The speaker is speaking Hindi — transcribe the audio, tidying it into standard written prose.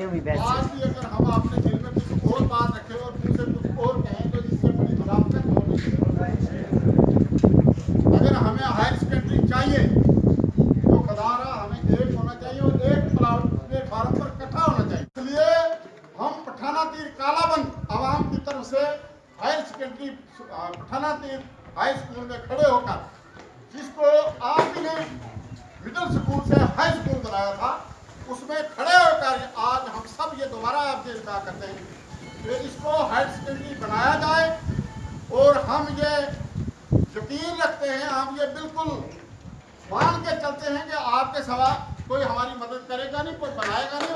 सुनने में भी आज भी अगर हम अपने दिल में कुछ और बात रखें और मुंह से कुछ और कहें तो इससे बड़ी मुनाफिकत और नहीं है। अगर हमें हायर सेकेंडरी चाहिए तो खदारा हमें एक होना चाहिए और एक प्लेटफार्म पर इकट्ठा होना चाहिए। इसलिए हम पठाना तीर कालाबंद आवाम की तरफ से हायर सेकेंडरी पठाना तीर हाई स्कूल में खड़े होकर, जिसको आपने मिडिल स्कूल से हाई स्कूल बनाया था, उसमें खड़े होकर आज हम सब ये दोबारा आपसे इल्ता करते हैं कि इसको हायर सेकेंडरी बनाया जाए। और हम ये यकीन रखते हैं, हम ये बिल्कुल मान के चलते हैं कि आपके सिवा कोई हमारी मदद करेगा नहीं, कोई बनाएगा नहीं।